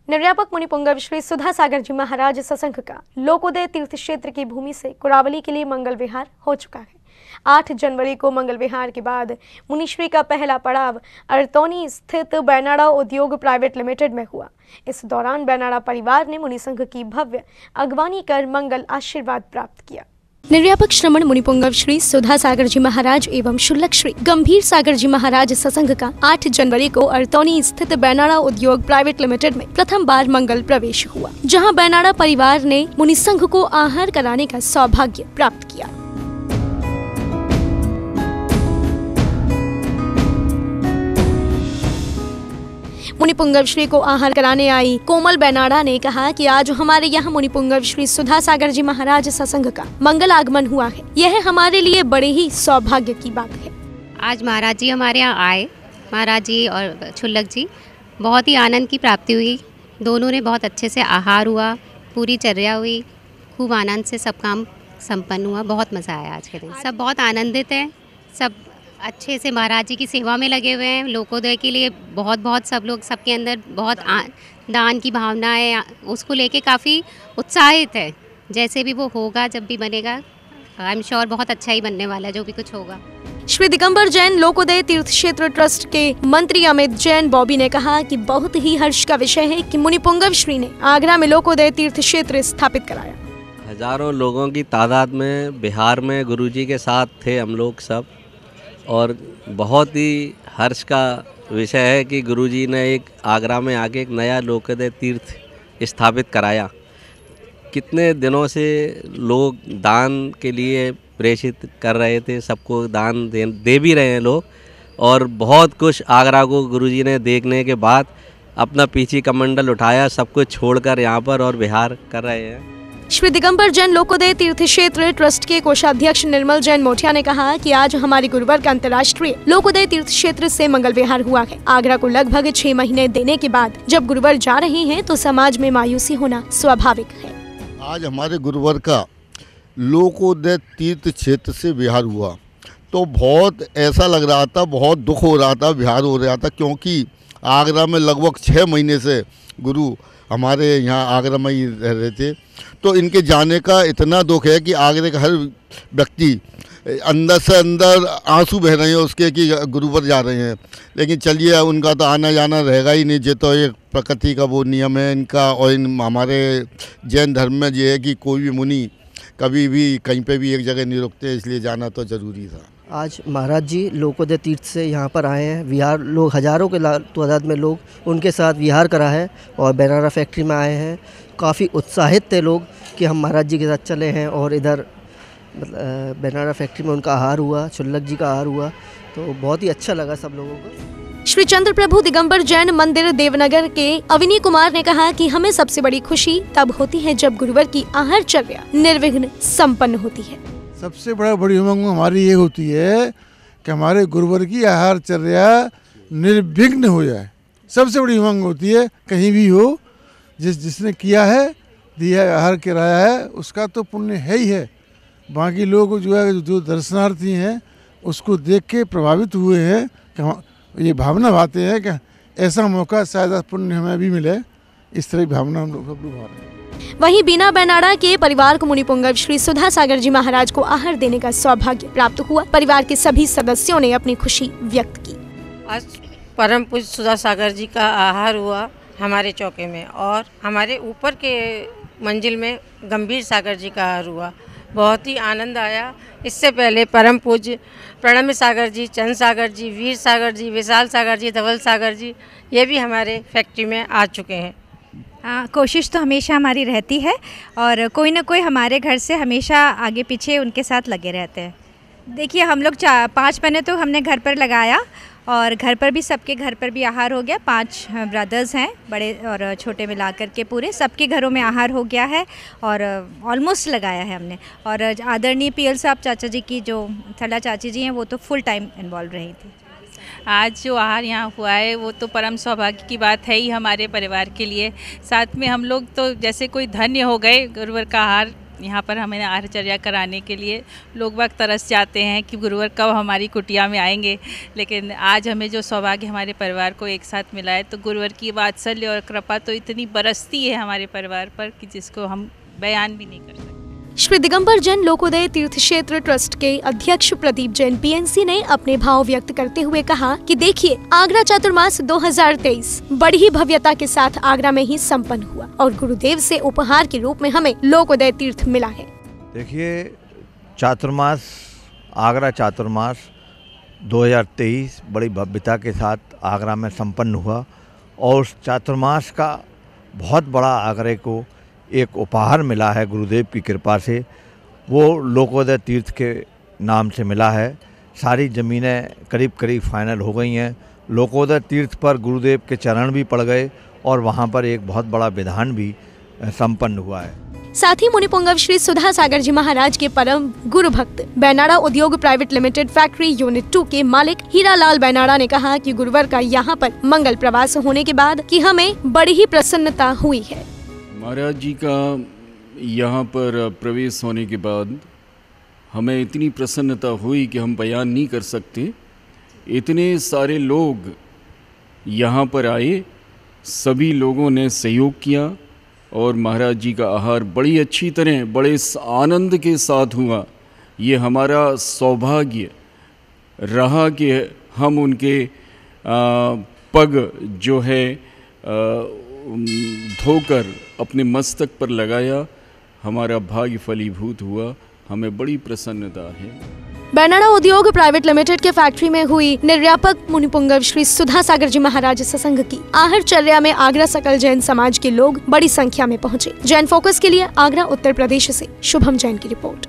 निर्व्यापक मुनिपुंगव श्री सुधा सागर जी महाराज सत्संग का लोकोदय तीर्थ क्षेत्र की भूमि से कुरावली के लिए मंगल विहार हो चुका है। 8 जनवरी को मंगल विहार के बाद मुनिश्री का पहला पड़ाव अरतौनी स्थित बैनाड़ा उद्योग प्राइवेट लिमिटेड में हुआ। इस दौरान बैनाड़ा परिवार ने मुनि संघ की भव्य अगवानी कर मंगल आशीर्वाद प्राप्त किया। निर्व्यापक श्रमण मुनिपुंगव श्री सुधा सागर जी महाराज एवं शुल्लक श्री गंभीर सागर जी महाराज सत्संग का 8 जनवरी को अरतौनी स्थित बैनाड़ा उद्योग प्राइवेट लिमिटेड में प्रथम बार मंगल प्रवेश हुआ, जहां बैनाड़ा परिवार ने मुनि संघ को आहार कराने का सौभाग्य प्राप्त किया। मुनिपुंगव श्री को आहार कराने आई कोमल बैनाड़ा ने कहा कि आज हमारे यहाँ मुनिपुंगव श्री सुधा सागर जी महाराज सत्संग का मंगल आगमन हुआ है। यह हमारे लिए बड़े ही सौभाग्य की बात है। आज महाराज जी हमारे यहाँ आए, महाराज जी और शुल्लक जी, बहुत ही आनंद की प्राप्ति हुई। दोनों ने बहुत अच्छे से आहार हुआ, पूरी चर्या हुई, खूब आनंद से सब काम संपन्न हुआ। बहुत मज़ा आया आज के दिन। सब बहुत आनंदित हैं, सब अच्छे से महाराज जी की सेवा में लगे हुए हैं। लोकोदय के लिए बहुत सब लोग, सबके अंदर बहुत दान की भावना है, उसको लेके काफ़ी उत्साहित है। जैसे भी वो होगा, जब भी बनेगा, आई एम श्योर बहुत अच्छा ही बनने वाला है जो भी कुछ होगा। श्री दिगंबर जैन लोकोदय तीर्थ क्षेत्र ट्रस्ट के मंत्री अमित जैन बॉबी ने कहा कि बहुत ही हर्ष का विषय है कि मुनिपुंगव श्री ने आगरा में लोकोदय तीर्थ क्षेत्र स्थापित कराया। हजारों लोगों की तादाद में बिहार में गुरुजी के साथ थे हम लोग सब, और बहुत ही हर्ष का विषय है कि गुरुजी ने एक आगरा में आके एक नया लोकोदय तीर्थ स्थापित कराया। कितने दिनों से लोग दान के लिए प्रेषित कर रहे थे, सबको दान दे भी रहे हैं लोग, और बहुत कुछ आगरा को गुरुजी ने देखने के बाद अपना पीछे कमंडल उठाया, सब कुछ छोड़कर यहाँ पर और विहार कर रहे हैं। श्री दिगंबर जैन लोकोदय तीर्थ क्षेत्र ट्रस्ट के कोषाध्यक्ष निर्मल जैन मोठिया ने कहा कि आज हमारी गुरुवर का अंतर्राष्ट्रीय लोकोदय तीर्थ क्षेत्र से मंगल विहार हुआ है। आगरा को लगभग 6 महीने देने के बाद जब गुरुवर जा रहे हैं तो समाज में मायूसी होना स्वाभाविक है। आज हमारे गुरुवर का लोकोदय तीर्थ क्षेत्र से विहार हुआ तो बहुत ऐसा लग रहा था, बहुत दुख हो रहा था, विहार हो रहा था, क्योंकि आगरा में लगभग 6 महीने से गुरु हमारे यहाँ आगरा में ही रह रहे थे। तो इनके जाने का इतना दुख है कि आगरे का हर व्यक्ति अंदर से अंदर आंसू बह रहे हैं उसके कि गुरुवर जा रहे हैं। लेकिन चलिए, उनका तो आना जाना रहेगा ही नहीं, ये तो एक प्रकृति का वो नियम है इनका। और हमारे जैन धर्म में ये है कि कोई भी मुनि कभी भी कहीं पे भी एक जगह नहीं रुकते, इसलिए जाना तो ज़रूरी था। आज महाराज जी लोकोदय तीर्थ से यहाँ पर आए हैं। विहार लोग हज़ारों के तादाद में लोग उनके साथ विहार करा है और बैनाड़ा फैक्ट्री में आए हैं। काफ़ी उत्साहित थे लोग कि हम महाराज जी के साथ चले हैं, और इधर बैनाड़ा फैक्ट्री में उनका आहार हुआ, शुल्लक जी का आहार हुआ, तो बहुत ही अच्छा लगा सब लोगों को। श्री चंद्र प्रभु दिगंबर जैन मंदिर देवनगर के अविनी कुमार ने कहा कि हमें सबसे बड़ी खुशी तब होती है जब गुरुवर की आहार चर्या निर्विघ्न संपन्न होती है। सबसे बड़ी उमंग हमारी ये होती है कि हमारे गुरुवर की आहार चर्या निर्विघ्न हो जाए। सबसे बड़ी उमंग होती है, कहीं भी हो, जिसने किया है, दिया आहार कराया है, उसका तो पुण्य है ही है। बाकी लोग जो है, जो दर्शनार्थी हैं, उसको देख के प्रभावित हुए हैं कि ये भावना भाते हैं कि ऐसा मौका शायद पुण्य हमें भी मिले। इस तरह की भावना हम लोग सब लोग भा रहे हैं। वहीं बीना बैनाड़ा के परिवार को मुनिपुंगव श्री सुधा सागर जी महाराज को आहार देने का सौभाग्य प्राप्त हुआ। परिवार के सभी सदस्यों ने अपनी खुशी व्यक्त की। आज परम पूज्य सुधा सागर जी का आहार हुआ हमारे चौके में, और हमारे ऊपर के मंजिल में गंभीर सागर जी का आहार हुआ। बहुत ही आनंद आया। इससे पहले परम पूज्य प्रणम्य सागर जी, चंद सागर जी, वीर सागर जी, विशाल सागर जी, धवल सागर जी, ये भी हमारे फैक्ट्री में आ चुके हैं। कोशिश तो हमेशा हमारी रहती है, और कोई ना कोई हमारे घर से हमेशा आगे पीछे उनके साथ लगे रहते हैं। देखिए, हम लोग 5 महीने तो हमने घर पर लगाया, और घर पर भी सबके घर पर भी आहार हो गया। 5 ब्रदर्स हैं, बड़े और छोटे मिला कर के पूरे सबके घरों में आहार हो गया है, और ऑलमोस्ट लगाया है हमने। और आदरणीय पीएल साहब चाचा जी की जो थला चाची जी हैं, वो तो फुल टाइम इन्वॉल्व रही थी। आज जो आहार यहाँ हुआ है वो तो परम सौभाग्य की बात है ही हमारे परिवार के लिए। साथ में हम लोग तो जैसे कोई धन्य हो गए गुरुवर का आहार यहाँ पर हमें आहारचर्या कराने के लिए लोग वक्त तरस जाते हैं कि गुरुवर कब हमारी कुटिया में आएंगे, लेकिन आज हमें जो सौभाग्य हमारे परिवार को एक साथ मिला है, तो गुरुवर की वात्सल्य और कृपा तो इतनी बरसती है हमारे परिवार पर कि जिसको हम बयान भी नहीं कर सकते। श्री दिगंबर जैन लोकोदय तीर्थ क्षेत्र ट्रस्ट के अध्यक्ष प्रदीप जैन पीएनसी ने अपने भाव व्यक्त करते हुए कहा कि देखिए, आगरा चातुर्मास 2023 बड़ी ही भव्यता के साथ आगरा में ही संपन्न हुआ और गुरुदेव से उपहार के रूप में हमें लोकोदय तीर्थ मिला है। देखिए, चातुर्मास, आगरा चातुर्मास 2023 बड़ी भव्यता के साथ आगरा में संपन्न हुआ और उस चातुर्मास का बहुत बड़ा आगरे को एक उपहार मिला है गुरुदेव की कृपा से। वो लोकोदय तीर्थ के नाम से मिला है। सारी ज़मीनें करीब करीब फाइनल हो गई हैं। लोकोदय तीर्थ पर गुरुदेव के चरण भी पड़ गए और वहाँ पर एक बहुत बड़ा विधान भी संपन्न हुआ है। साथ ही मुनिपुंगव श्री सुधा सागर जी महाराज के परम गुरु भक्त बैनाड़ा उद्योग प्राइवेट लिमिटेड फैक्ट्री यूनिट 2 के मालिक हीरालाल बैनाड़ा ने कहा कि गुरुवर का यहाँ पर मंगल प्रवास होने के बाद कि हमें बड़ी ही प्रसन्नता हुई है। महाराज जी का यहाँ पर प्रवेश होने के बाद हमें इतनी प्रसन्नता हुई कि हम बयान नहीं कर सकते। इतने सारे लोग यहाँ पर आए, सभी लोगों ने सहयोग किया और महाराज जी का आहार बड़ी अच्छी तरह, बड़े आनंद के साथ हुआ। ये हमारा सौभाग्य रहा कि हम उनके पग जो है धोकर अपने मस्तक पर लगाया। हमारा भाग्य फलीभूत हुआ, हमें बड़ी प्रसन्नता है। बैनाड़ा उद्योग प्राइवेट लिमिटेड के फैक्ट्री में हुई निर्व्यापक मुनिपुंगव श्री सुधा सागर जी महाराज सत्संग की आहारचर्या में आगरा सकल जैन समाज के लोग बड़ी संख्या में पहुंचे। जैन फोकस के लिए आगरा उत्तर प्रदेश से शुभम जैन की रिपोर्ट।